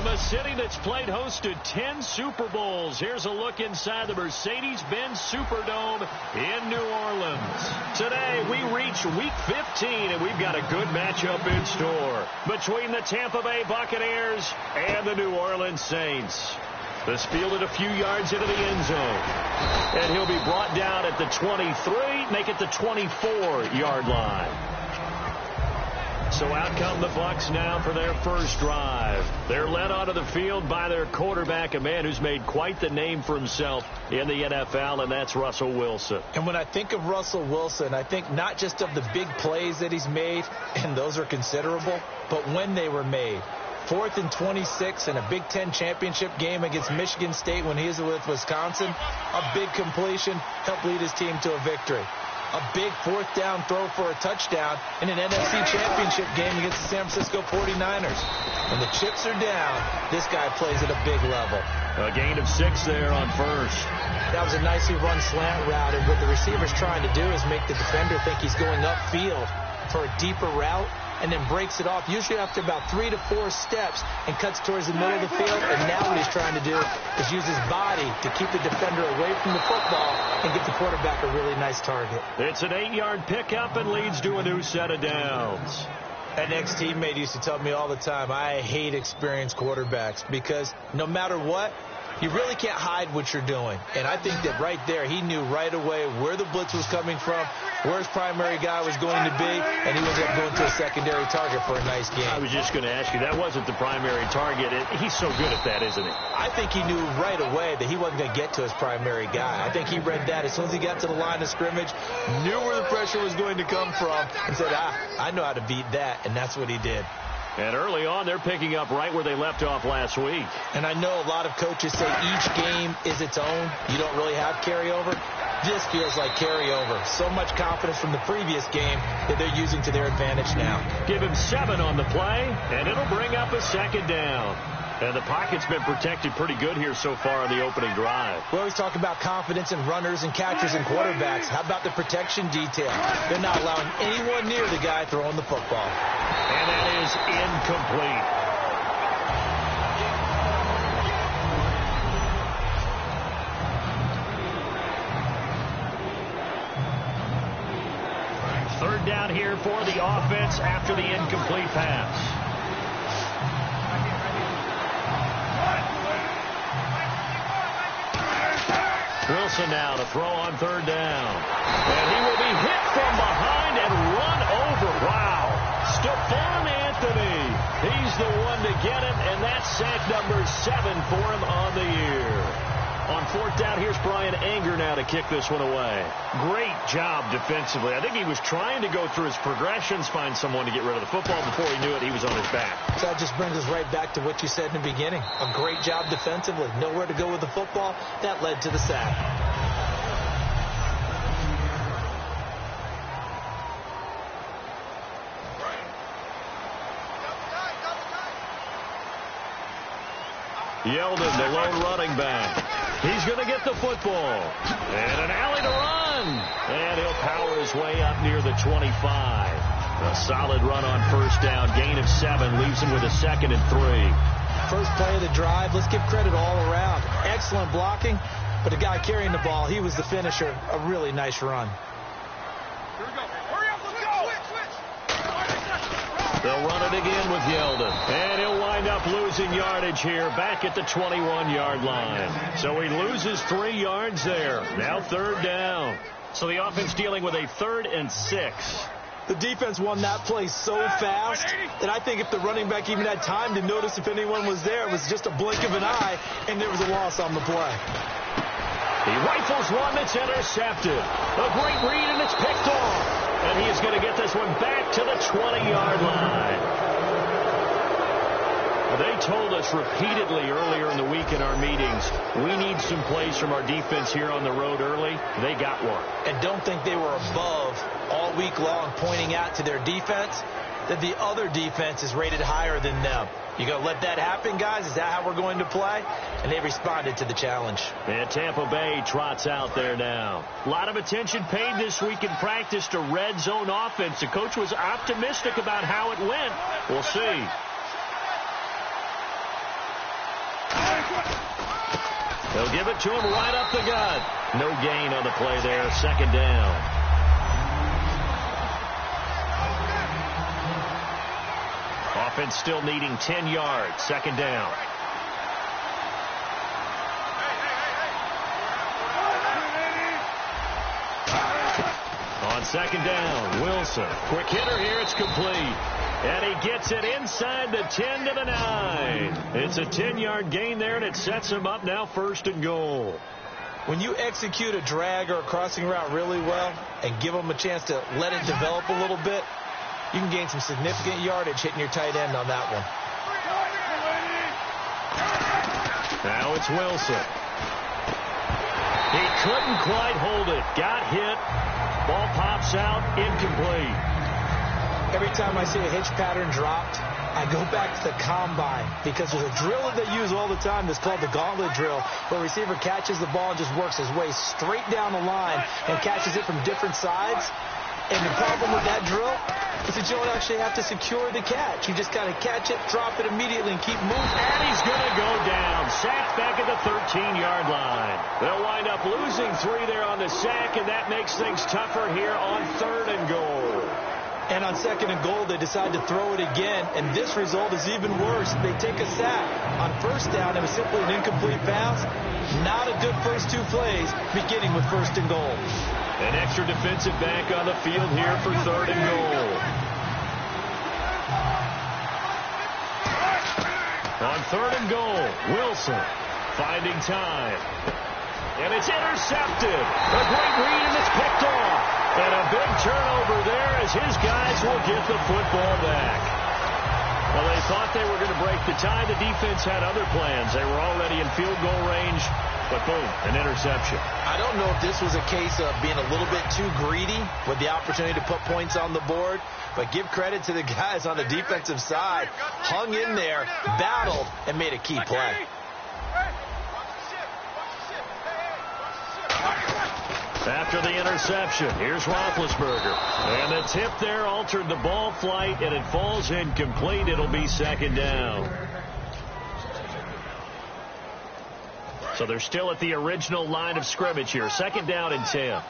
From a city that's played host to 10 Super Bowls, here's a look inside the Mercedes-Benz Superdome in New Orleans. Today, we reach Week 15, and we've got a good matchup in store between the Tampa Bay Buccaneers and the New Orleans Saints. This fielded a few yards into the end zone, and he'll be brought down at the 23, make it the 24-yard line. So out come the Bucs now for their first drive. They're led onto the field by their quarterback, a man who's made quite the name for himself in the NFL, and that's Russell Wilson. And when I think of Russell Wilson, I think not just of the big plays that he's made, and those are considerable, but when they were made. 4th and 26 in a Big Ten championship game against Michigan State when he was with Wisconsin. A big completion helped lead his team to a victory. A big 4th down throw for a touchdown in an NFC championship game against the San Francisco 49ers. When the chips are down, this guy plays at a big level. A gain of 6 there on first. That was a nicely run slant route, and what the receiver's trying to do is make the defender think he's going upfield for a deeper route, and then breaks it off, usually after about 3 to 4 steps, and cuts towards the middle of the field. And now what he's trying to do is use his body to keep the defender away from the football and get the quarterback a really nice target. It's an 8-yard pickup and leads to a new set of downs. An ex-teammate used to tell me all the time, I hate experienced quarterbacks because no matter what, you really can't hide what you're doing. And I think that right there, he knew right away where the blitz was coming from, where his primary guy was going to be, and he was up going to a secondary target for a nice game. I was just going to ask you, that wasn't the primary target. He's so good at that, isn't he? I think he knew right away that he wasn't going to get to his primary guy. I think he read that as soon as he got to the line of scrimmage, knew where the pressure was going to come from, and said, I know how to beat that, and that's what he did. And early on, they're picking up right where they left off last week. And I know a lot of coaches say each game is its own. You don't really have carryover. This feels like carryover. So much confidence from the previous game that they're using to their advantage now. Give him 7 on the play, and it'll bring up a 2nd down. And the pocket's been protected pretty good here so far on the opening drive. We always talk about confidence in runners and catchers and quarterbacks. How about the protection detail? They're not allowing anyone near the guy throwing the football. And that is incomplete. Third down here for the offense after the incomplete pass. Wilson now to throw on 3rd down. And he will be hit from behind and run over. Wow. Stephon Anthony. He's the one to get it, and that's sack number 7 for him on the year. On 4th down, here's Brian Anger now to kick this one away. Great job defensively. I think he was trying to go through his progressions, find someone to get rid of the football. Before he knew it, he was on his back. So that just brings us right back to what you said in the beginning. A great job defensively. Nowhere to go with the football. That led to the sack. Yeldon, the lone running back. He's going to get the football. And an alley to run. And he'll power his way up near the 25. A solid run on 1st down. Gain of 7 leaves him with a 2nd and 3. First play of the drive. Let's give credit all around. Excellent blocking. But the guy carrying the ball, he was the finisher. A really nice run. Here we go. Hurry up, let's go. Switch. They'll run it again with Yeldon. And he'll wind up losing yardage here back at the 21-yard line. So he loses 3 yards there. Now 3rd down. So the offense dealing with a 3rd and 6. The defense won that play so fast that I think if the running back even had time to notice if anyone was there, it was just a blink of an eye, and there was a loss on the play. He rifles one that's intercepted. A great read, and it's picked off. And he is going to get this one back to the 20-yard line. They told us repeatedly earlier in the week in our meetings, we need some plays from our defense here on the road early. They got one. And don't think they were above all week long pointing out to their defense that the other defense is rated higher than them. You going to let that happen, guys? Is that how we're going to play? And they responded to the challenge. And Tampa Bay trots out there now. A lot of attention paid this week in practice to red zone offense. The coach was optimistic about how it went. We'll see. They'll give it to him right up the gut. No gain on the play there. Second down. Offense still needing 10 yards. Second down. On second down, Wilson. Quick hitter here. It's complete. And he gets it inside the 10 to the 9. It's a 10-yard gain there, and it sets him up now first and goal. When you execute a drag or a crossing route really well and give them a chance to let it develop a little bit, you can gain some significant yardage hitting your tight end on that one. Now it's Wilson. He couldn't quite hold it. Got hit. Ball pops out. Incomplete. Every time I see a hitch pattern dropped, I go back to the combine because there's a drill that they use all the time that's called the gauntlet drill, where a receiver catches the ball and just works his way straight down the line and catches it from different sides. And the problem with that drill is that you don't actually have to secure the catch. You just got to catch it, drop it immediately, and keep moving. And he's going to go down. Sacked back at the 13-yard line. They'll wind up losing 3 there on the sack, and that makes things tougher here on third and goal. And on second and goal, they decide to throw it again, and this result is even worse. They take a sack. On first down, it was simply an incomplete pass. Not a good first 2 plays, beginning with first and goal. An extra defensive back on the field here for third and goal. On third and goal, Wilson finding time. And it's intercepted. A great read, and it's picked off. And a big turnover there as his guys will get the football back. Well, they thought they were going to break the tie. The defense had other plans. They were already in field goal range. But boom, an interception. I don't know if this was a case of being a little bit too greedy with the opportunity to put points on the board, but give credit to the guys on the defensive side. Hung in there, battled, and made a key play. After the interception, here's Roethlisberger. And the tip there altered the ball flight, and it falls incomplete. It'll be second down. So they're still at the original line of scrimmage here. Second down and 10.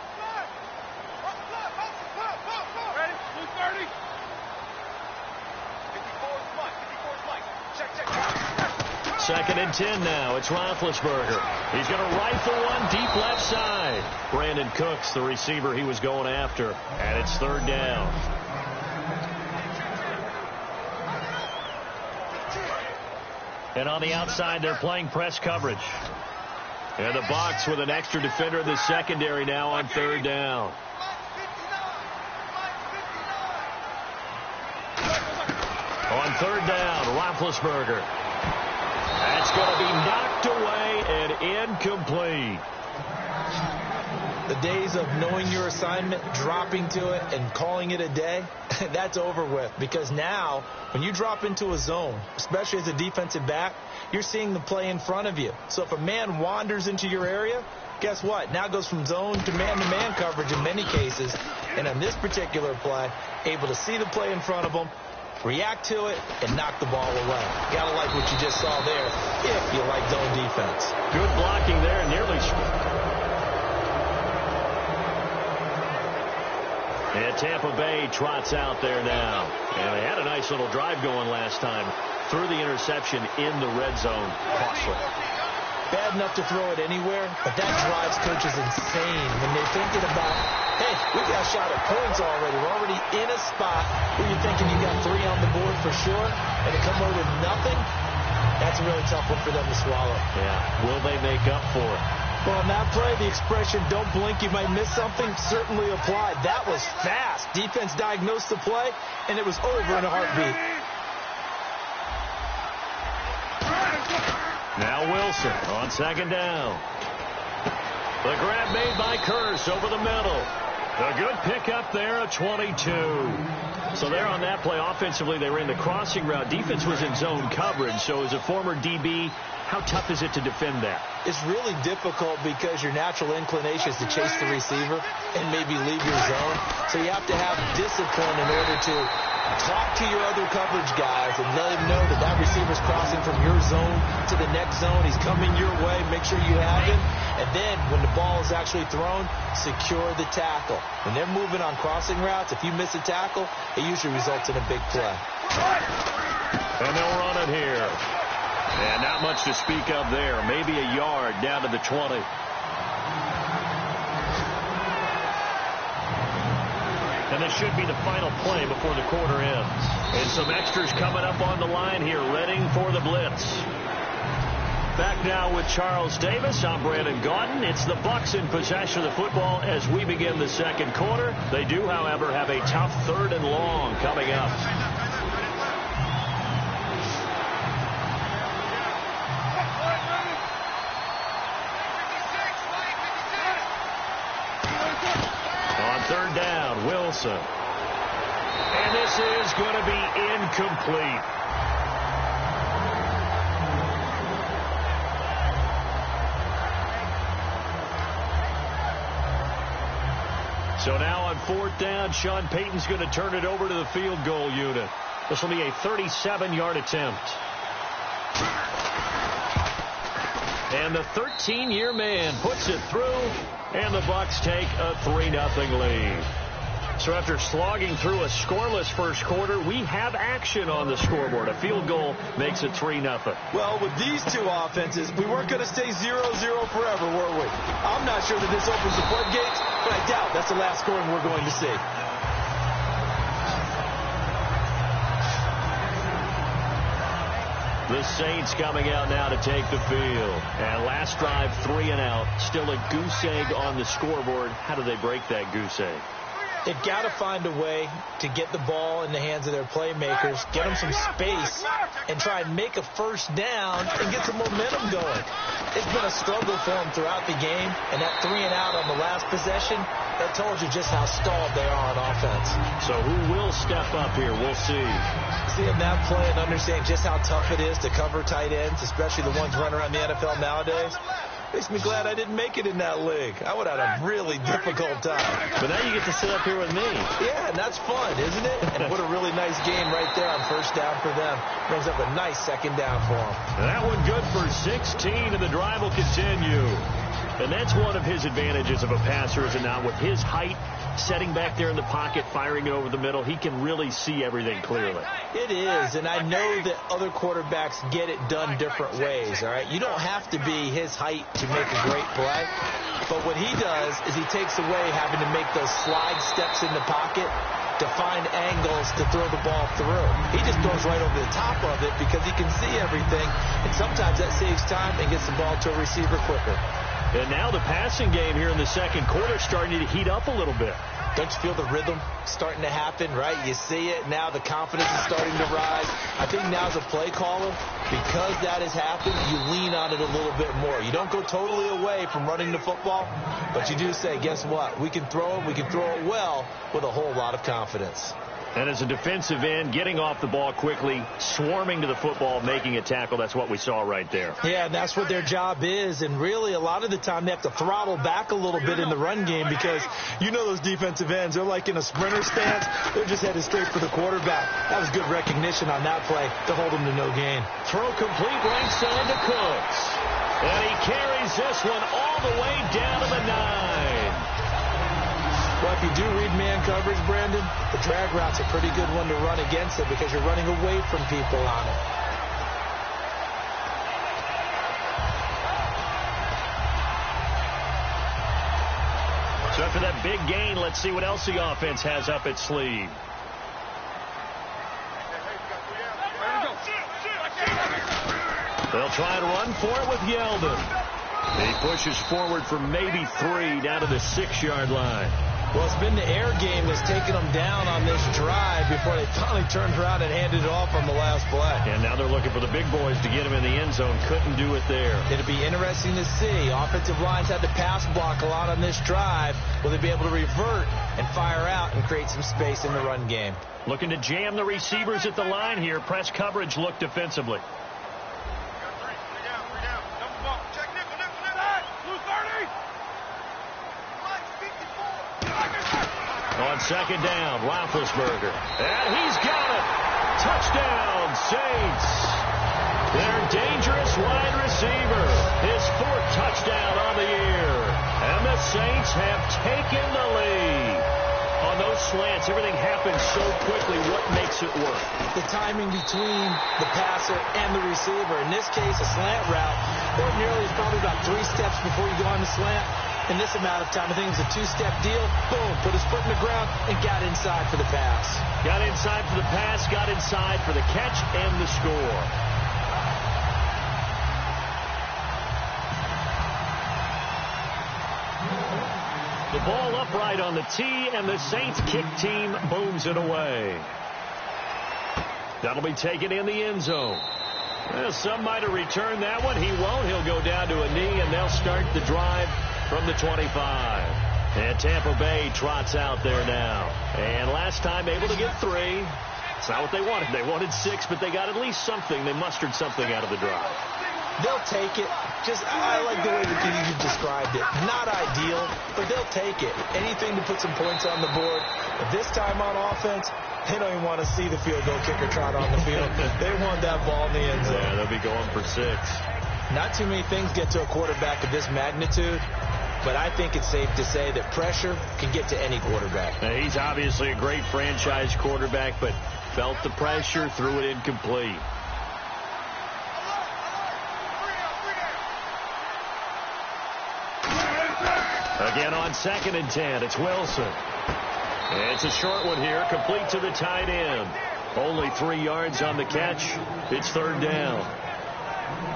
Second and 10 now. It's Roethlisberger. He's going to rifle one deep left side. Brandon Cooks, the receiver he was going after. And it's third down. And on the outside, they're playing press coverage. And the box with an extra defender in the secondary now on third down. On third down, Roethlisberger. That's going to be knocked away and incomplete. The days of knowing your assignment, dropping to it, and calling it a day, that's over with. Because now, when you drop into a zone, especially as a defensive back, you're seeing the play in front of you. So if a man wanders into your area, guess what? Now it goes from zone to man-to-man coverage in many cases. And on this particular play, able to see the play in front of him, react to it, and knock the ball away. Gotta like what you just saw there if you like zone defense. Good blocking there, nearly. And Tampa Bay trots out there now. And they had a nice little drive going last time. Threw the interception in the red zone. Costly. Bad enough to throw it anywhere, but that drives coaches insane when they're thinking about, hey, we got a shot at points already. We're already in a spot where you're thinking you got 3 on the board for sure, and to come away with nothing, that's a really tough one for them to swallow. Yeah. Will they make up for it? Well, on that play, the expression, don't blink, you might miss something, certainly applied. That was fast. Defense diagnosed the play, and it was over in a heartbeat. Now Wilson on second down. The grab made by Curse over the middle. A good pickup there, a 22. So there on that play, offensively, they ran the crossing route. Defense was in zone coverage. So as a former DB, how tough is it to defend that? It's really difficult because your natural inclination is to chase the receiver and maybe leave your zone. So you have to have discipline in order to Talk to your other coverage guys and let him know that that receiver's crossing from your zone to the next zone. He's coming your way. Make sure you have him. And then when the ball is actually thrown, secure the tackle. When they're moving on crossing routes, if you miss a tackle, it usually results in a big play. And they'll run it here. And not much to speak of there. Maybe a yard down to the 20. And this should be the final play before the quarter ends. And some extras coming up on the line here, readying for the blitz. Back now with Charles Davis. I'm Brandon Gaudin. It's the Bucs in possession of the football as we begin the second quarter. They do, however, have a tough 3rd and long coming up. On 3rd down, Wilson. And this is going to be incomplete. So now on 4th down, Sean Payton's going to turn it over to the field goal unit. This will be a 37-yard attempt. And the 13-year man puts it through, and the Bucs take a 3-0 lead. So after slogging through a scoreless first quarter, we have action on the scoreboard. A field goal makes it 3-0. Well, with these two offenses, we weren't going to stay 0-0 forever, were we? I'm not sure that this opens the floodgates, but I doubt that's the last scoring we're going to see. The Saints coming out now to take the field. And last drive, 3 and out. Still a goose egg on the scoreboard. How do they break that goose egg? They've got to find a way to get the ball in the hands of their playmakers, get them some space, and try and make a first down and get some momentum going. It's been a struggle for them throughout the game, and that 3 and out on the last possession, that told you just how stalled they are on offense. So who will step up here? We'll see. Seeing that play and understanding just how tough it is to cover tight ends, especially the ones running around the NFL nowadays, makes me glad I didn't make it in that league. I would have had a really difficult time. But now you get to sit up here with me. Yeah, and that's fun, isn't it? And what a really nice game right there on first down for them. Brings up a nice second down for them. And that one good for 16, and the drive will continue. And that's one of his advantages of a passer, is it not? With his height, setting back there in the pocket, firing it over the middle, he can really see everything clearly. It is, and I know that other quarterbacks get it done different ways, all right? You don't have to be his height to make a great play, but what he does is he takes away having to make those slide steps in the pocket to find angles to throw the ball through. He just goes right over the top of it because he can see everything, and sometimes that saves time and gets the ball to a receiver quicker. And now the passing game here in the second quarter starting to heat up a little bit. Don't you feel the rhythm starting to happen, right? You see it. Now the confidence is starting to rise. I think now as a play caller, because that has happened, you lean on it a little bit more. You don't go totally away from running the football, but you do say, guess what? We can throw it. We can throw it well with a whole lot of confidence. And as a defensive end, getting off the ball quickly, swarming to the football, making a tackle, that's what we saw right there. Yeah, and that's what their job is. And really, a lot of the time, they have to throttle back a little bit in the run game because you know those defensive ends, they're like in a sprinter stance. They're just headed straight for the quarterback. That was good recognition on that play to hold them to no gain. Throw complete right side to Cooks. And he carries this one all the way down to the 9. Well, if you do read man coverage, Brandon, the drag route's a pretty good one to run against it because you're running away from people on it. So after that big gain, let's see what else the offense has up its sleeve. They'll try and run for it with Yeldon. And he pushes forward for maybe 3 down to the 6-yard line. Well, it's been the air game that's taken them down on this drive before they finally turned around and handed it off on the last play. And now they're looking for the big boys to get him in the end zone. Couldn't do it there. It'll be interesting to see. Offensive lines had to pass block a lot on this drive. Will they be able to revert and fire out and create some space in the run game? Looking to jam the receivers at the line here. Press coverage look defensively. On second down, Roethlisberger. And he's got Saints. Their dangerous wide receiver. His 4th touchdown on the year. And the Saints have taken the lead. On those slants, everything happens so quickly. What makes it work? The timing between the passer and the receiver. In this case, a slant route. Ordinarily, it's probably about 3 steps before you go on the slant. In this amount of time, I think it was a 2-step deal. Boom, put his foot in the ground and got inside for the pass. Got inside for the pass, got inside for the catch and the score. The ball upright on the tee, and the Saints kick team booms it away. That'll be taken in the end zone. Well, some might have returned that one. He won't. He'll go down to a knee, and they'll start the drive from the 25. And Tampa Bay trots out there now. And last time able to get 3. It's not what they wanted. They wanted 6, but they got at least something. They mustered something out of the drive. They'll take it. I like the way that you described it. Not ideal, but they'll take it. Anything to put some points on the board. But this time on offense, they don't even want to see the field goal kicker trot on the field. They want that ball in the end zone. Yeah, they'll be going for 6. Not too many things get to a quarterback of this magnitude, but I think it's safe to say that pressure can get to any quarterback. Now, he's obviously a great franchise quarterback, but felt the pressure, threw it incomplete. Again on 2nd and 10, it's Wilson. It's a short one here, complete to the tight end. Only 3 yards on the catch. It's 3rd down.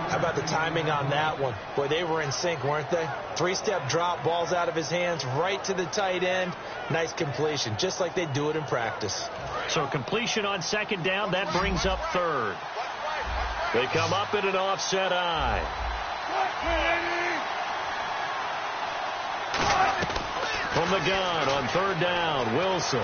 How about the timing on that one? Boy, they were in sync, weren't they? 3-step drop, ball's out of his hands, right to the tight end. Nice completion, just like they do it in practice. So completion on 2nd down, that brings up 3rd. They come up in an offset eye. From the gun on 3rd down, Wilson.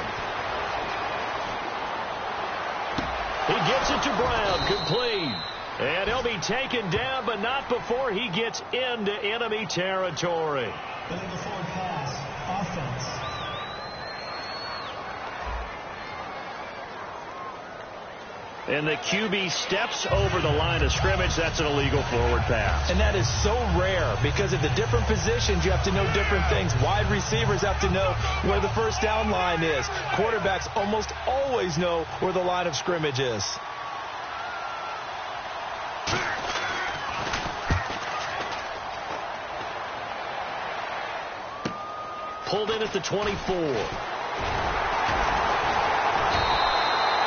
He gets it to Brown, complete. And he'll be taken down, but not before he gets into enemy territory. Going forward pass, offense. And the QB steps over the line of scrimmage. That's an illegal forward pass. And that is so rare because at the different positions, you have to know different things. Wide receivers have to know where the 1st down line is. Quarterbacks almost always know where the line of scrimmage is. Pulled in at the 24.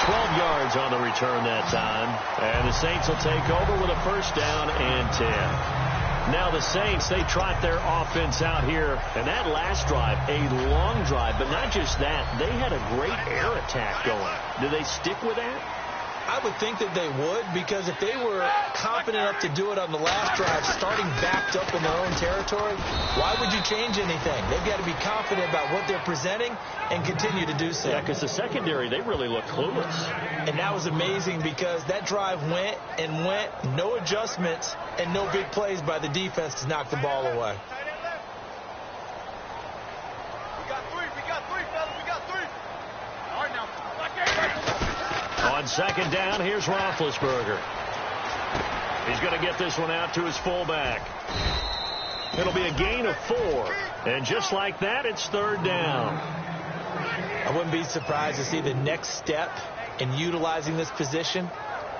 12 yards on the return that time. And the Saints will take over with a 1st down and 10. Now the Saints, they trot their offense out here. And that last drive, a long drive. But not just that, they had a great air attack going. Do they stick with that? I would think that they would, because if they were confident enough to do it on the last drive, starting backed up in their own territory, why would you change anything? They've got to be confident about what they're presenting and continue to do so. Yeah, because the secondary, they really look clueless. And that was amazing because that drive went and went, no adjustments and no big plays by the defense to knock the ball away. We got 3, fellas. We got 3. All right, now. On 2nd down, here's Roethlisberger. He's going to get this one out to his fullback. It'll be a gain of 4. And just like that, it's 3rd down. I wouldn't be surprised to see the next step in utilizing this position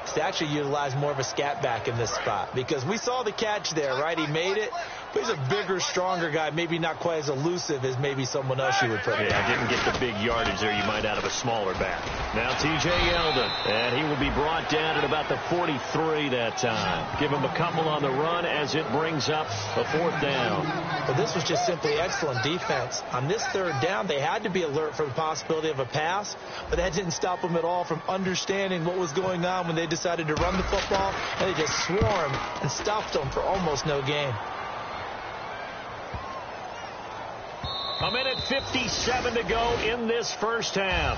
is to actually utilize more of a scat back in this spot. Because we saw the catch there, right? He made it. But he's a bigger, stronger guy, maybe not quite as elusive as maybe someone else you would put in. Yeah, didn't get the big yardage there you might out of a smaller back. Now T.J. Yeldon, and he will be brought down at about the 43 that time. Give him a couple on the run as it brings up a 4th down. Well, this was just simply excellent defense. On this 3rd down, they had to be alert for the possibility of a pass, but that didn't stop them at all from understanding what was going on when they decided to run the football, and they just swarmed and stopped them for almost no gain. A minute 57 to go in this 1st half.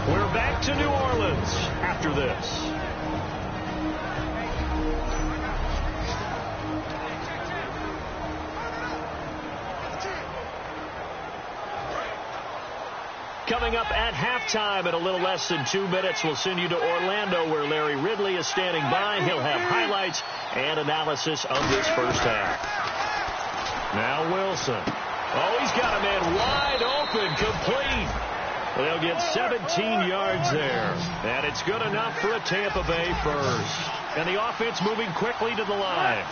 We're back to New Orleans after this. Coming up at halftime in a little less than 2 minutes, we'll send you to Orlando where Larry Ridley is standing by. He'll have highlights and analysis of this first half. Now Wilson. Oh, he's got a man wide open, complete. They'll get 17 yards there. And it's good enough for a Tampa Bay first. And the offense moving quickly to the line.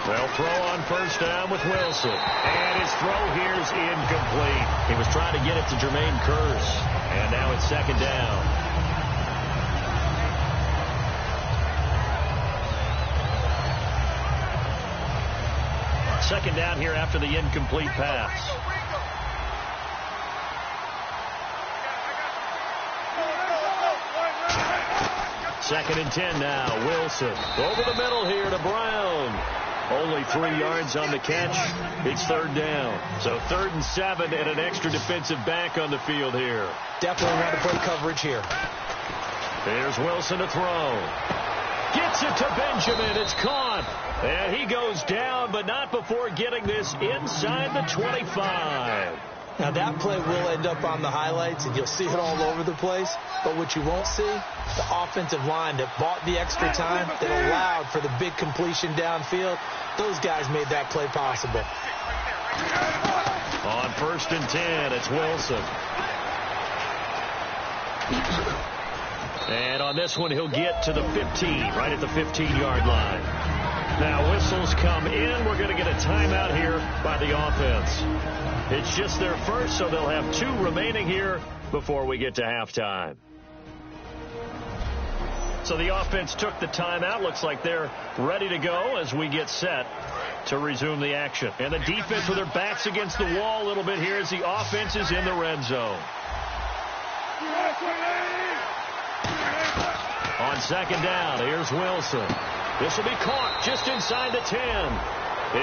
They'll throw on first down with Wilson. And his throw here is incomplete. He was trying to get it to Jermaine Kearse. And now it's second down. Second down here after the incomplete pass. Second and 10 now. Wilson over the middle here to Brown. Only 3 yards on the catch. It's third down. So 3rd and 7 and an extra defensive back on the field here. Definitely want to play coverage here. Here's Wilson to throw. Gets it to Benjamin. It's caught. And he goes down, but not before getting this inside the 25. Now, that play will end up on the highlights, and you'll see it all over the place. But what you won't see, the offensive line that bought the extra time, that allowed for the big completion downfield, those guys made that play possible. On 1st and 10, it's Wilson. And on this one, he'll get to the 15, right at the 15-yard line. Now, whistles come in. We're going to get a timeout here by the offense. It's just their first, so they'll have 2 remaining here before we get to halftime. So the offense took the timeout. Looks like they're ready to go as we get set to resume the action. And the defense with their backs against the wall a little bit here as the offense is in the red zone. On second down, here's Wilson. This will be caught just inside the 10.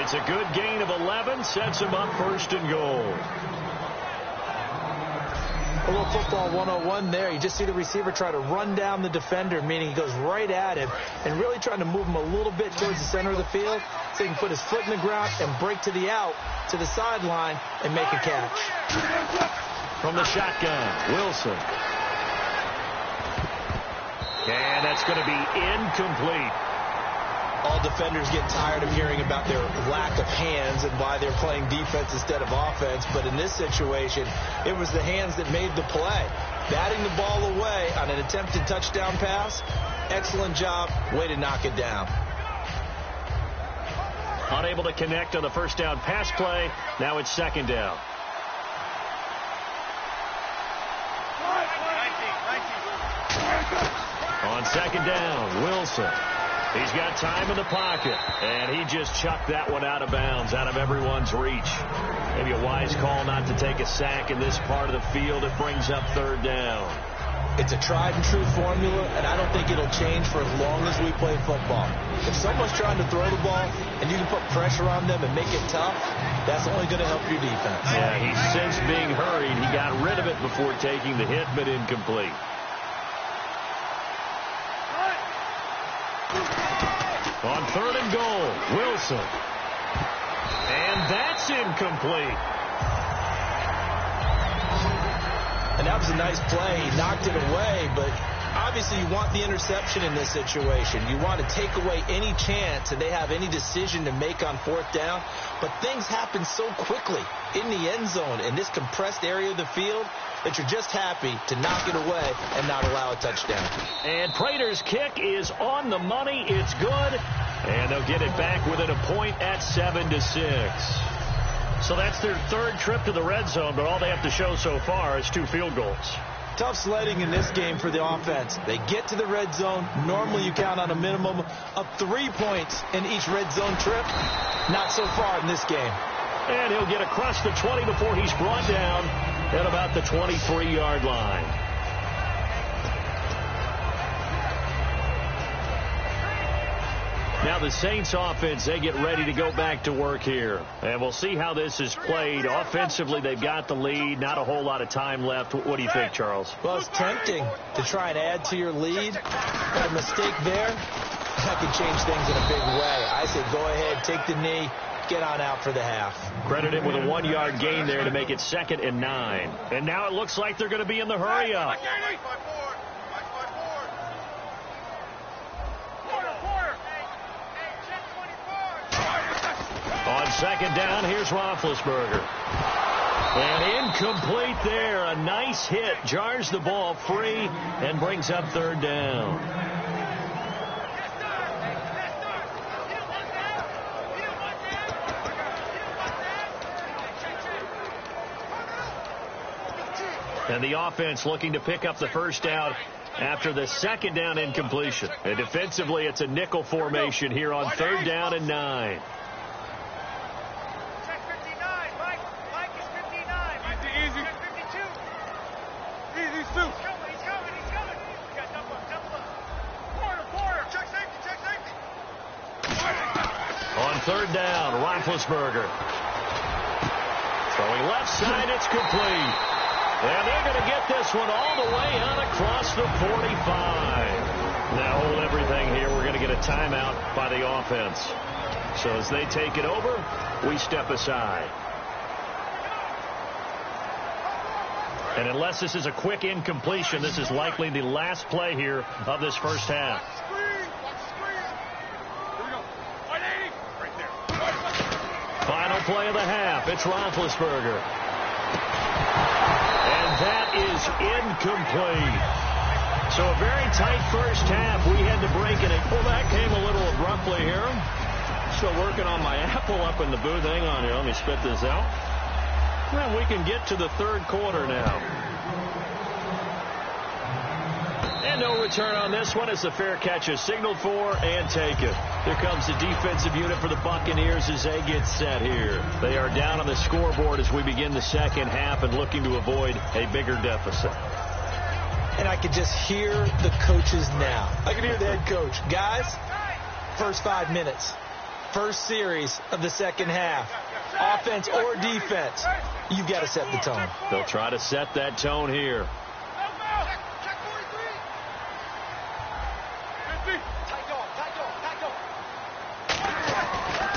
It's a good gain of 11, sets him up 1st and goal. A little football 101 there. You just see the receiver try to run down the defender, meaning he goes right at him and really trying to move him a little bit towards the center of the field so he can put his foot in the ground and break to the out, to the sideline, and make a catch. From the shotgun, Wilson. And that's going to be incomplete. All defenders get tired of hearing about their lack of hands and why they're playing defense instead of offense. But in this situation, it was the hands that made the play. Batting the ball away on an attempted touchdown pass, excellent job. Way to knock it down. Unable to connect on the first down pass play. Now it's second down. On second down, Wilson. He's got time in the pocket, and he just chucked that one out of bounds, out of everyone's reach. Maybe a wise call not to take a sack in this part of the field. It brings up third down. It's a tried-and-true formula, and I don't think it'll change for as long as we play football. If someone's trying to throw the ball and you can put pressure on them and make it tough, that's only going to help your defense. Yeah, he sensed being hurried. He got rid of it before taking the hit, but incomplete. On 3rd and goal, Wilson. And that's incomplete. And that was a nice play. He knocked it away, but obviously you want the interception in this situation. You want to take away any chance that they have any decision to make on 4th down. But things happen so quickly in the end zone in this compressed area of the field that you're just happy to knock it away and not allow a touchdown. And Prater's kick is on the money. It's good. And they'll get it back within a point at 7-6. So that's their 3rd trip to the red zone, but all they have to show so far is 2 field goals. Tough sledding in this game for the offense. They get to the red zone. Normally you count on a minimum of 3 points in each red zone trip. Not so far in this game. And he'll get across the 20 before he's brought down at about the 23-yard line. Now the Saints offense, they get ready to go back to work here. And we'll see how this is played. Offensively, they've got the lead. Not a whole lot of time left. What do you think, Charles? Well, it's tempting to try and add to your lead. But a mistake there, that could change things in a big way. I say go ahead, take the knee, get on out for the half. Credit him with a 1-yard gain there to make it 2nd and 9. And now it looks like they're going to be in the hurry up. On 2nd down, here's Roethlisberger. And incomplete there. A nice hit. Jars the ball free and brings up 3rd down. And the offense looking to pick up the 1st down after the 2nd down incompletion. And defensively, it's a nickel formation here on 3rd down and 9. On 3rd down, Roethlisberger. Throwing left side, it's complete. And they're going to get this one all the way out across the 45. Now hold everything here. We're going to get a timeout by the offense. So as they take it over, we step aside. And unless this is a quick incompletion, this is likely the last play here of this 1st half. Final play of the half. It's Roethlisberger. And that is incomplete. So a very tight 1st half. We had to break it. Well, that came a little abruptly here. Still working on my apple up in the booth. Hang on here. Let me spit this out. Well, we can get to the 3rd quarter now. And no return on this one as the fair catch is signaled for and taken. Here comes the defensive unit for the Buccaneers as they get set here. They are down on the scoreboard as we begin the 2nd half and looking to avoid a bigger deficit. And I could just hear the coaches now. I can hear the head coach. Guys, first 5 minutes. First series of the 2nd half. Offense or defense, you've got to set the tone. They'll try to set that tone here.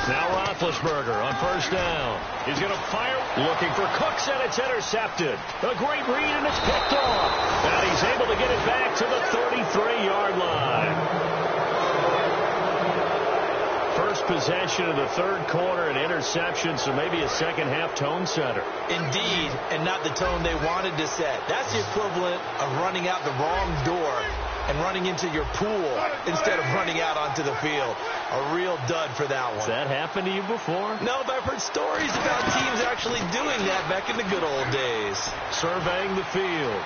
Now Roethlisberger on 1st down. He's going to fire. Looking for Cooks, and it's intercepted. A great read, and it's picked off. And he's able to get it back to the 33-yard line. First possession of the 3rd quarter, an interception, so maybe a 2nd half tone setter. Indeed, and not the tone they wanted to set. That's the equivalent of running out the wrong door and running into your pool instead of running out onto the field. A real dud for that one. Has that happened to you before? No, but I've heard stories about teams actually doing that back in the good old days. Surveying the field.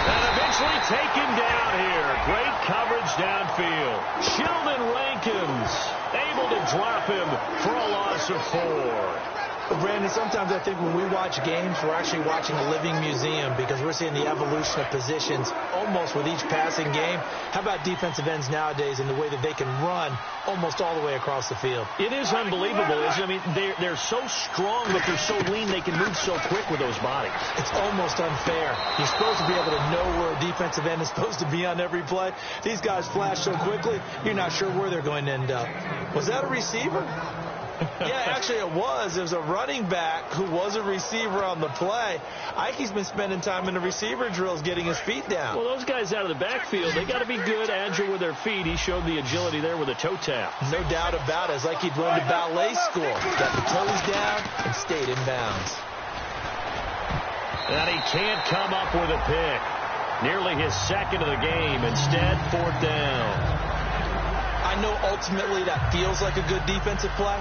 And eventually taken down here. Great coverage downfield. Sheldon Rankins able to drop him for a loss of 4. Brandon, sometimes I think when we watch games, we're actually watching a living museum because we're seeing the evolution of positions almost with each passing game. How about defensive ends nowadays and the way that they can run almost all the way across the field? It is unbelievable, isn't it? I mean, they're so strong, but they're so lean, they can move so quick with those bodies. It's almost unfair. You're supposed to be able to know where a defensive end is supposed to be on every play. These guys flash so quickly, you're not sure where they're going to end up. Was that a receiver? Yeah, actually it was. It was a running back who was a receiver on the play. Ike's been spending time in the receiver drills getting his feet down. Well, those guys out of the backfield, they got to be good, agile with their feet. He showed the agility there with a toe tap. No doubt about it. It's like he'd learned a ballet school. Got the toes down and stayed in bounds. And he can't come up with a pick. Nearly his 2nd of the game. Instead, 4th down. I know ultimately that feels like a good defensive play,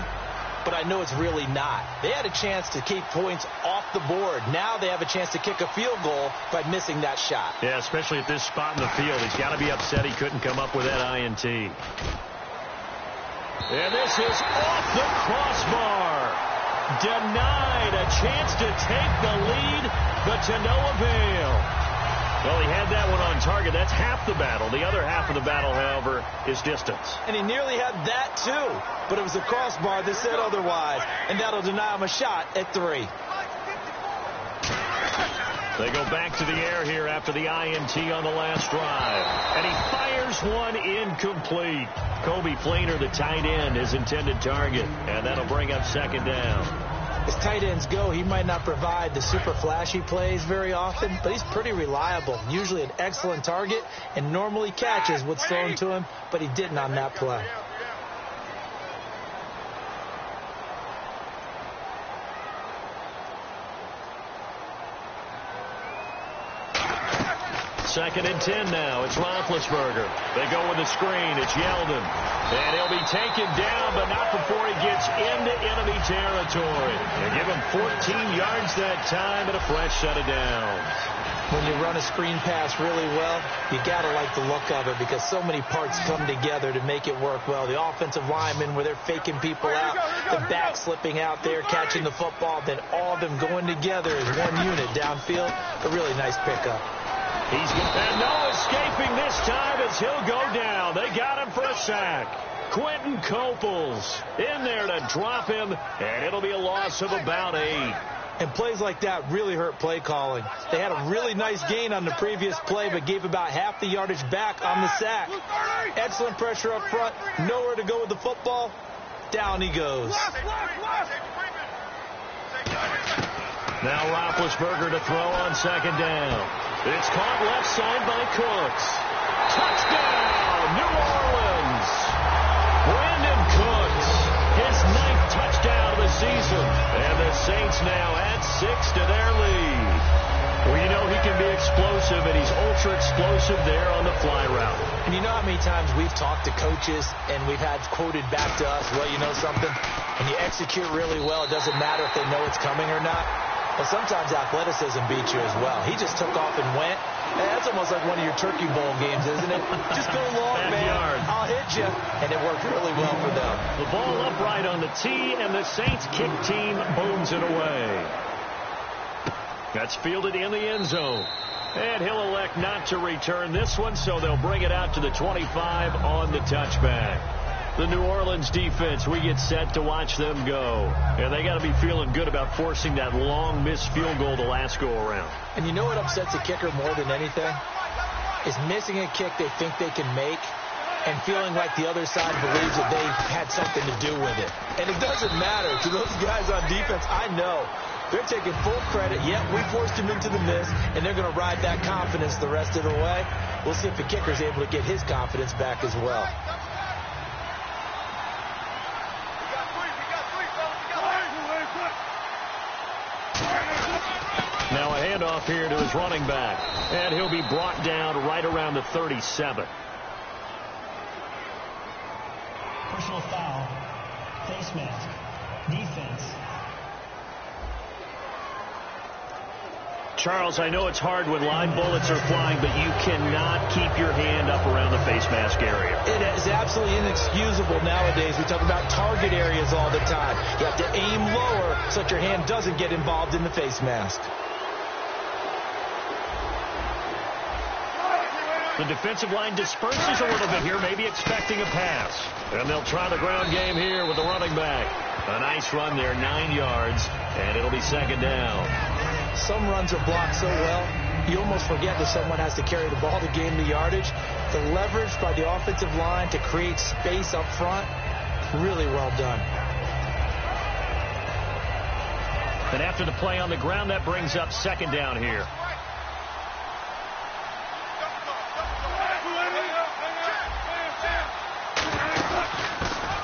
but I know it's really not. They had a chance to keep points off the board. Now they have a chance to kick a field goal by missing that shot. Yeah, especially at this spot in the field. He's got to be upset he couldn't come up with that INT. And this is off the crossbar. Denied a chance to take the lead, but to no avail. Well, he had that one on target. That's half the battle. The other half of the battle, however, is distance. And he nearly had that, too. But it was the crossbar that said otherwise. And that'll deny him a shot at 3. They go back to the air here after the INT on the last drive. And he fires one incomplete. Kobe Fleener, the tight end, his intended target. And that'll bring up second down. As tight ends go, he might not provide the super flashy plays very often, but he's pretty reliable. Usually an excellent target and normally catches what's thrown to him, but he didn't on that play. Second and 10 now. It's Roethlisberger. They go with the screen. It's Yeldon. And he'll be taken down, but not before he gets into enemy territory. They give him 14 yards that time and a fresh set of downs. When you run a screen pass really well, you got to like the look of it because so many parts come together to make it work well. The offensive linemen, where they're faking people out, the back slipping out there, catching the football, then all of them going together as one unit downfield. A really nice pickup. And no escaping this time as he'll go down. They got him for a sack. Quentin Coples in there to drop him, and it'll be a loss of about 8. And plays like that really hurt play calling. They had a really nice gain on the previous play, but gave about half the yardage back on the sack. Excellent pressure up front. Nowhere to go with the football. Down he goes. Now Roethlisberger to throw on second down. It's caught left side by Cooks. Touchdown, New Orleans. Brandon Cooks, his 9th touchdown of the season. And the Saints now add 6 to their lead. Well, you know he can be explosive, and he's ultra explosive there on the fly route. And you know how many times we've talked to coaches and we've had quoted back to us, well, you know something? When you execute really well, it doesn't matter if they know it's coming or not. Well, sometimes athleticism beats you as well. He just took off and went. Hey, that's almost like one of your Turkey Bowl games, isn't it? Just go long, man. Yards. I'll hit you. And it worked really well for them. The ball upright on the tee, and the Saints kick team booms it away. That's fielded in the end zone. And he'll elect not to return this one, so they'll bring it out to the 25 on the touchback. The New Orleans defense, we get set to watch them go. And they got to be feeling good about forcing that long missed field goal the last go-around. And you know what upsets a kicker more than anything? Is missing a kick they think they can make and feeling like the other side believes that they had something to do with it. And it doesn't matter to those guys on defense. I know. They're taking full credit. Yep, we forced him into the miss, and they're going to ride that confidence the rest of the way. We'll see if the kicker's able to get his confidence back as well. Now a handoff here to his running back. And he'll be brought down right around the 37. Personal foul. Face mask. Defense. Charles, I know it's hard when line bullets are flying, but you cannot keep your hand up around the face mask area. It is absolutely inexcusable nowadays. We talk about target areas all the time. You have to aim lower so that your hand doesn't get involved in the face mask. The defensive line disperses a little bit here, maybe expecting a pass. And they'll try the ground game here with the running back. A nice run there, 9 yards, and it'll be second down. Some runs are blocked so well, you almost forget that someone has to carry the ball to gain the yardage. The leverage by the offensive line to create space up front, really well done. And after the play on the ground, that brings up second down here.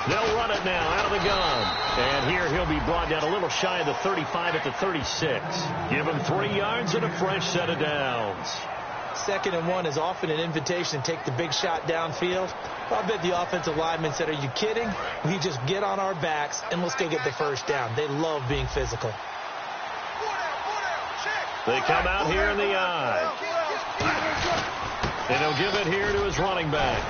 They'll run it now out of the gun. And here he'll be brought down a little shy of the 35 at the 36. Give him 3 yards and a fresh set of downs. 2nd and 1 is often an invitation to take the big shot downfield. Well, I bet the offensive lineman said, are you kidding? We just get on our backs and let's go get the first down. They love being physical. They come out here in the eye. And he'll give it here to his running back.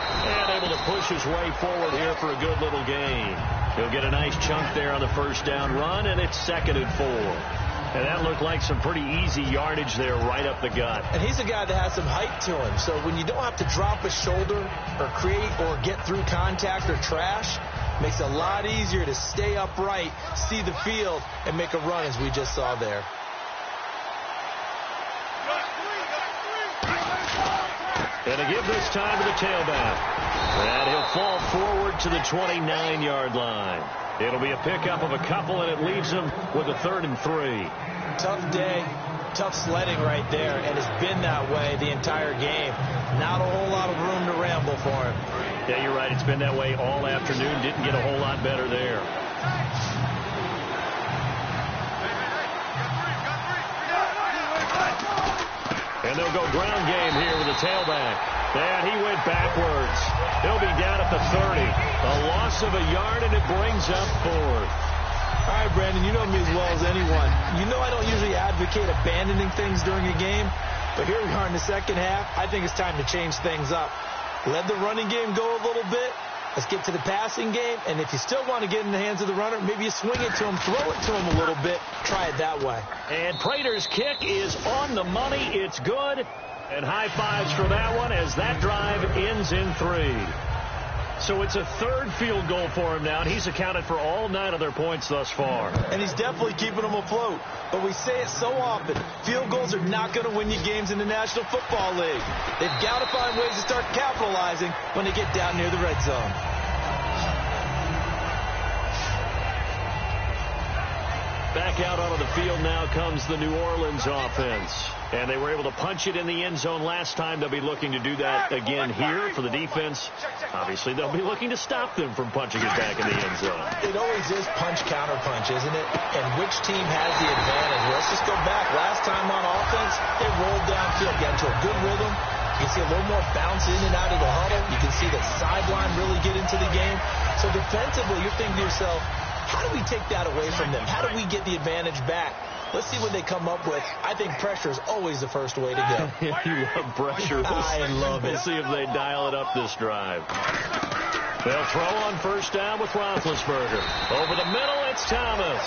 And able to push his way forward here for a good little gain. He'll get a nice chunk there on the first down run, and it's 2nd and 4. And that looked like some pretty easy yardage there right up the gut. And he's a guy that has some height to him. So when you don't have to drop a shoulder or create or get through contact or trash, makes it a lot easier to stay upright, see the field, and make a run as we just saw there. And they give this time to the tailback. And he'll fall forward to the 29-yard line. It'll be a pickup of a couple, and it leaves him with a 3rd and 3. Tough day, tough sledding right there, and it's been that way the entire game. Not a whole lot of room to ramble for him. Yeah, you're right. It's been that way all afternoon. Didn't get a whole lot better there. And they'll go ground game here with the tailback. And he went backwards. He'll be down at the 30. A loss of a yard, and it brings up 4th. All right, Brandon, you know me as well as anyone. You know I don't usually advocate abandoning things during a game, but here we are in the second half. I think it's time to change things up. Let the running game go a little bit. Let's get to the passing game, and if you still want to get in the hands of the runner, maybe you swing it to him, throw it to him a little bit, try it that way. And Prater's kick is on the money. It's good. And high fives for that one as that drive ends in 3. So it's a 3rd field goal for him now, and he's accounted for all 9 of their points thus far. And he's definitely keeping them afloat. But we say it so often, field goals are not going to win you games in the National Football League. They've got to find ways to start capitalizing when they get down near the red zone. Back out onto the field now comes the New Orleans offense. And they were able to punch it in the end zone last time. They'll be looking to do that again here for the defense. Obviously, they'll be looking to stop them from punching it back in the end zone. It always is punch-counter-punch, isn't it? And which team has the advantage? Let's just go back. Last time on offense, they rolled downfield, got into a good rhythm. You can see a little more bounce in and out of the huddle. You can see the sideline really get into the game. So defensively, you're thinking to yourself, how do we take that away from them? How do we get the advantage back? Let's see what they come up with. I think pressure is always the first way to go. You love pressure. I love it. We'll see if they dial it up this drive. They'll throw on first down with Roethlisberger. Over the middle, it's Thomas.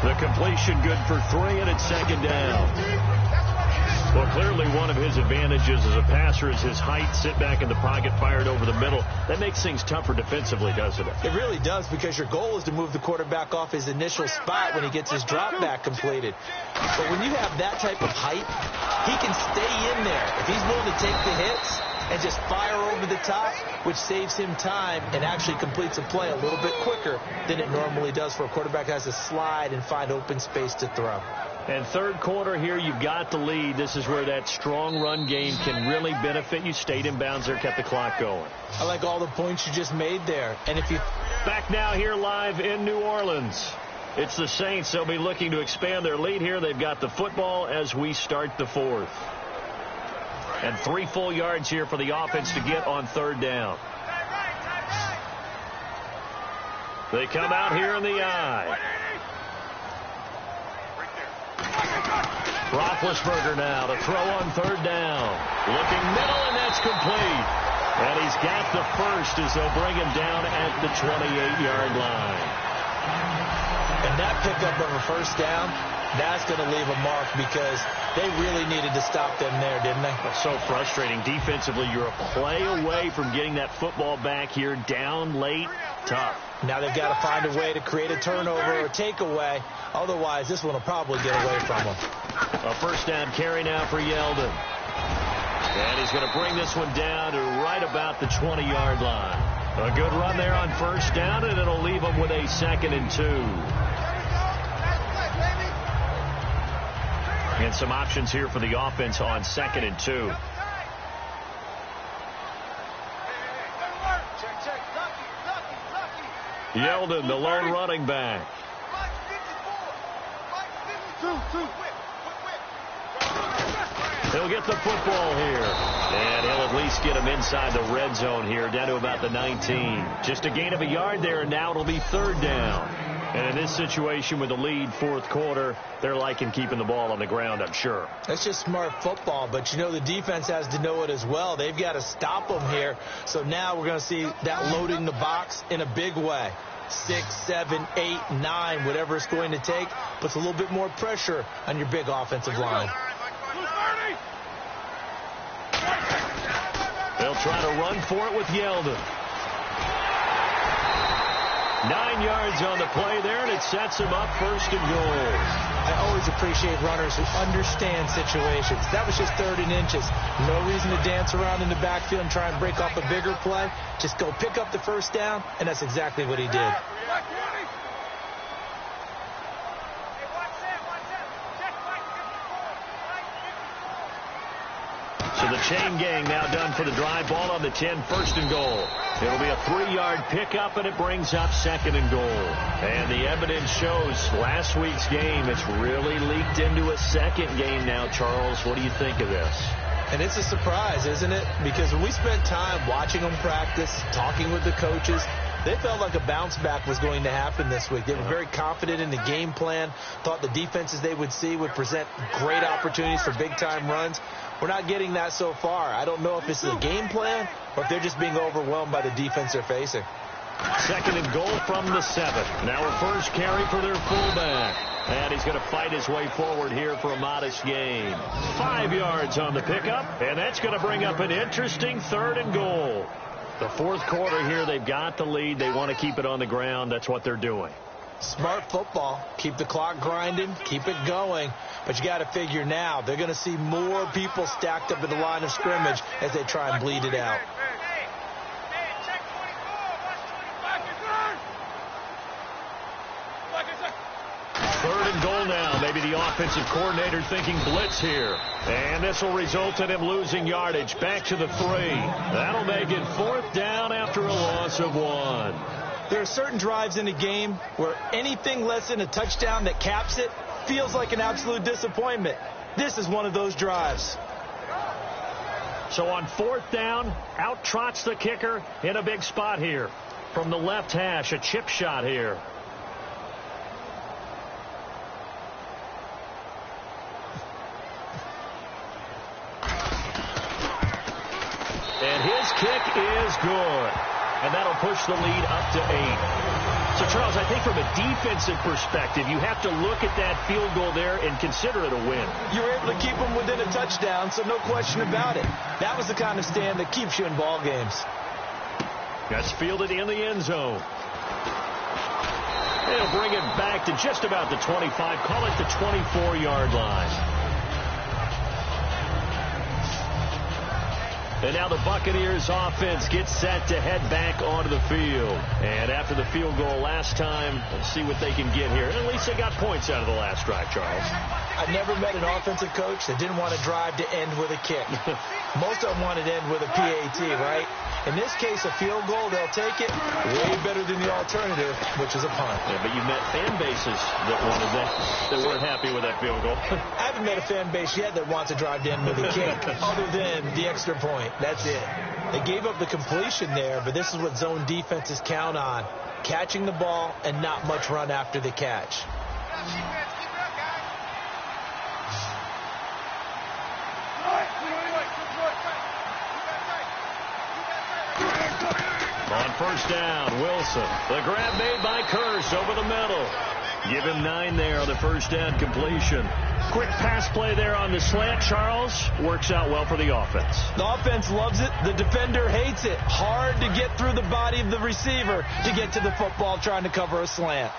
The completion good for 3, and it's 2nd down. Well, clearly one of his advantages as a passer is his height. Sit back in the pocket, fired over the middle. That makes things tougher defensively, doesn't it? It really does, because your goal is to move the quarterback off his initial spot when he gets his drop back completed. But when you have that type of height, he can stay in there. If he's willing to take the hits and just fire over the top, which saves him time and actually completes a play a little bit quicker than it normally does for a quarterback who has to slide and find open space to throw. And 3rd quarter here, you've got the lead. This is where that strong run game can really benefit you. Stayed in bounds there, kept the clock going. I like all the points you just made there. And if you back now here live in New Orleans, it's the Saints. They'll be looking to expand their lead here. They've got the football as we start the 4th. And 3 full yards here for the offense to get on 3rd down. They come out here in the I. Roethlisberger now to throw on 3rd down. Looking middle, and that's complete. And he's got the first as they'll bring him down at the 28-yard line. And that pickup of a first down, that's going to leave a mark, because they really needed to stop them there, didn't they? So frustrating. Defensively, you're a play away from getting that football back here. Down late, tough. Now they've got to find a way to create a turnover or takeaway. Otherwise, this one will probably get away from them. A first down carry now for Yeldon. And he's going to bring this one down to right about the 20-yard line. A good run there on first down, and it'll leave him with a 2nd and 2. And some options here for the offense on 2nd and 2. Yeldon, the lone running back. He'll get the football here. And he'll at least get him inside the red zone here, down to about the 19. Just a gain of a yard there, and now it'll be 3rd down. And in this situation with the lead, 4th quarter, they're liking keeping the ball on the ground, I'm sure. That's just smart football, but you know the defense has to know it as well. They've got to stop them here. So now we're going to see that loading the box in a big way. 6, 7, 8, 9, whatever it's going to take, puts a little bit more pressure on your big offensive line. They'll try to run for it with Yeldon. 9 yards on the play there, and it sets him up 1st and goal. I always appreciate runners who understand situations. That was just 3rd and inches. No reason to dance around in the backfield and try and break off a bigger play. Just go pick up the 1st down, and that's exactly what he did. So the chain gang now done for the drive. Ball on the 10, 1st and goal. It'll be a 3-yard pickup, and it brings up 2nd and goal. And the evidence shows last week's game, it's really leaked into a 2nd game now, Charles. What do you think of this? And it's a surprise, isn't it? Because when we spent time watching them practice, talking with the coaches, they felt like a bounce back was going to happen this week. They were very confident in the game plan, thought the defenses they would see would present great opportunities for big-time runs. We're not getting that so far. I don't know if this is a game plan or if they're just being overwhelmed by the defense they're facing. 2nd and goal from the 7. Now a first carry for their fullback. And he's going to fight his way forward here for a modest gain. 5 yards on the pickup, and that's going to bring up an interesting 3rd and goal. The 4th quarter here, they've got the lead. They want to keep it on the ground. That's what they're doing. Smart football. Keep the clock grinding. Keep it going. But you got to figure now, they're going to see more people stacked up at the line of scrimmage as they try and bleed it out. Third and goal now. Maybe the offensive coordinator thinking blitz here. And this will result in him losing yardage. Back to the 3. That'll make it 4th down after a loss of 1. There are certain drives in a game where anything less than a touchdown that caps it feels like an absolute disappointment. This is one of those drives. So on 4th down, out trots the kicker in a big spot here. From the left hash, a chip shot here. And his kick is good. And that'll push the lead up to 8. So, Charles, I think from a defensive perspective, you have to look at that field goal there and consider it a win. You were able to keep them within a touchdown, so no question about it. That was the kind of stand that keeps you in ball games. That's fielded in the end zone. They'll bring it back to just about the 25. Call it the 24-yard line. And now the Buccaneers offense gets set to head back onto the field. And after the field goal last time, let's see what they can get here. And at least they got points out of the last drive, Charles. I never met an offensive coach that didn't want to drive to end with a kick. Most of them wanted to end with a PAT, right? In this case, a field goal, they'll take it. Way better than the alternative, which is a punt. Yeah, but you met fan bases that wanted that weren't happy with that field goal. I haven't met a fan base yet that wants to drive to end with a kick, other than the extra point. That's it. They gave up the completion there, but this is what zone defenses count on. Catching the ball and not much run after the catch. On 1st down, Wilson. The grab made by Curse over the middle. Give him 9 there on the 1st down completion. Quick pass play there on the slant, Charles. Works out well for the offense. The offense loves it. The defender hates it. Hard to get through the body of the receiver to get to the football trying to cover a slant.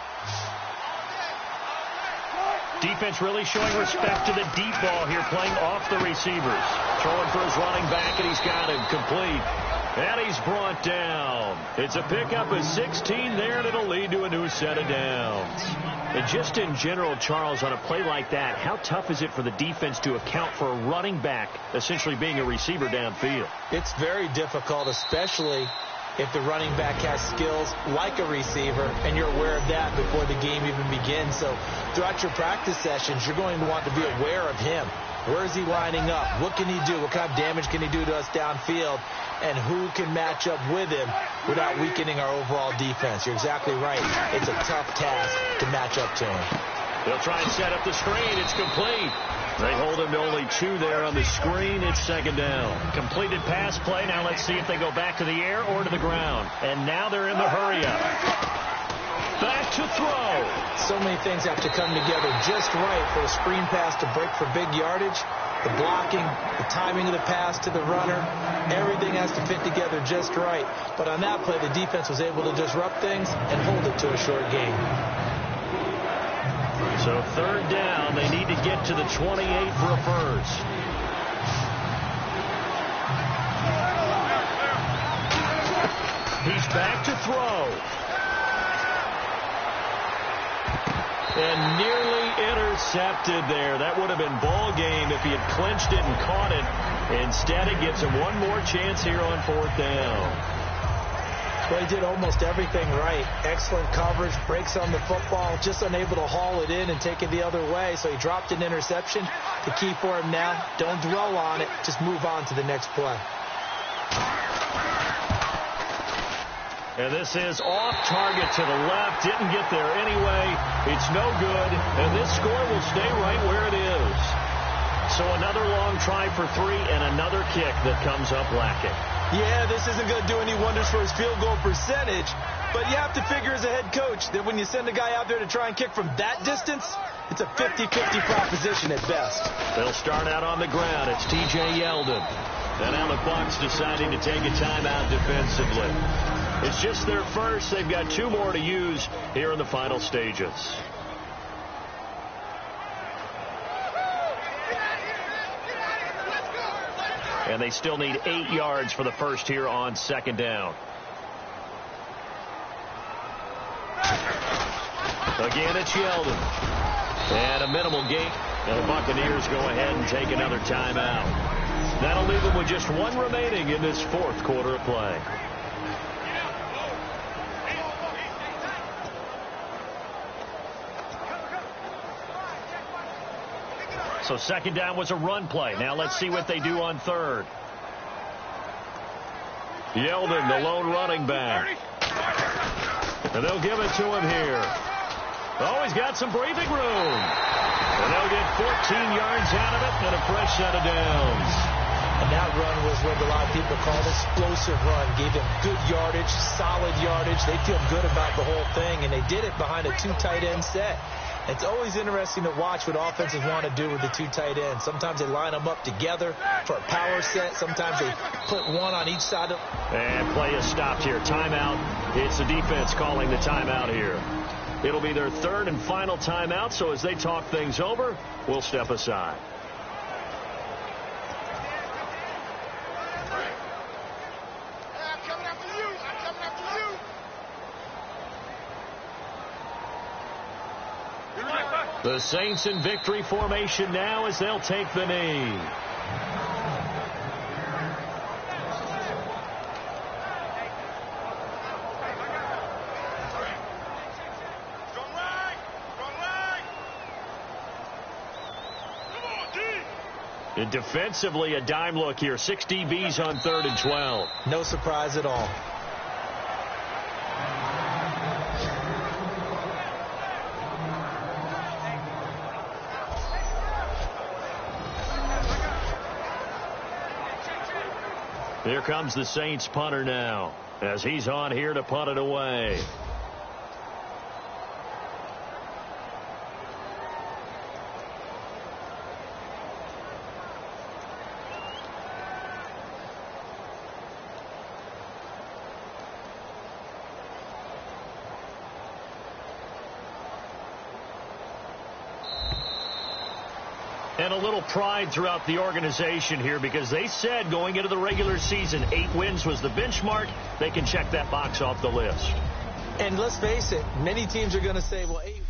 Defense really showing respect to the deep ball here, playing off the receivers. Throwing for his running back, and he's got him complete. And he's brought down. It's a pickup of 16 there, and it'll lead to a new set of downs. And just in general, Charles, on a play like that, how tough is it for the defense to account for a running back essentially being a receiver downfield? It's very difficult, especially if the running back has skills like a receiver, and you're aware of that before the game even begins. So throughout your practice sessions, you're going to want to be aware of him. Where is he lining up? What can he do? What kind of damage can he do to us downfield? And who can match up with him without weakening our overall defense? You're exactly right. It's a tough task to match up to him. They'll try and set up the screen. It's complete. They hold him to only 2 there on the screen. It's 2nd down. Completed pass play. Now let's see if they go back to the air or to the ground. And now they're in the hurry-up. Back to throw. So many things have to come together just right for a screen pass to break for big yardage. The blocking, the timing of the pass to the runner, everything has to fit together just right. But on that play, the defense was able to disrupt things and hold it to a short game. So third down, they need to get to the 28 for a first. He's back to throw. And nearly intercepted there. That would have been ball game if he had clinched it and caught it. Instead, it gives him one more chance here on fourth down. Well, he did almost everything right. Excellent coverage, breaks on the football, just unable to haul it in and take it the other way. So he dropped an interception. The key for him now, don't dwell on it. Just move on to the next play. And this is off target to the left. Didn't get there anyway. It's no good. And this score will stay right where it is. So another long try for 3 and another kick that comes up lacking. Yeah, this isn't going to do any wonders for his field goal percentage. But you have to figure as a head coach that when you send a guy out there to try and kick from that distance, it's a 50-50 proposition at best. They'll start out on the ground. It's T.J. Yeldon. And now the Bucs deciding to take a timeout defensively. It's just their first. They've got 2 more to use here in the final stages. And they still need 8 yards for the first here on second down. Again, it's Yeldon. And a minimal gain. And the Buccaneers go ahead and take another timeout. That'll leave them with just 1 remaining in this fourth quarter of play. So second down was a run play. Now let's see what they do on third. Yeldon, the lone running back. And they'll give it to him here. Oh, he's got some breathing room. And they'll get 14 yards out of it and a fresh set of downs. And that run was what a lot of people call an explosive run. Gave them good yardage, solid yardage. They feel good about the whole thing, and they did it behind a 2 tight end set. It's always interesting to watch what offenses want to do with the 2 tight ends. Sometimes they line them up together for a power set. Sometimes they put one on each side of. And play is stopped here. Timeout. It's the defense calling the timeout here. It'll be their third and final timeout, so as they talk things over, we'll step aside. The Saints in victory formation now as they'll take the knee. And defensively, a dime look here. 6 DBs on 3rd and 12. No surprise at all. Here comes the Saints punter now as he's on here to punt it away. And a little pride throughout the organization here because they said going into the regular season 8 wins was the benchmark. They can check that box off the list. And let's face it, many teams are going to say, well, 8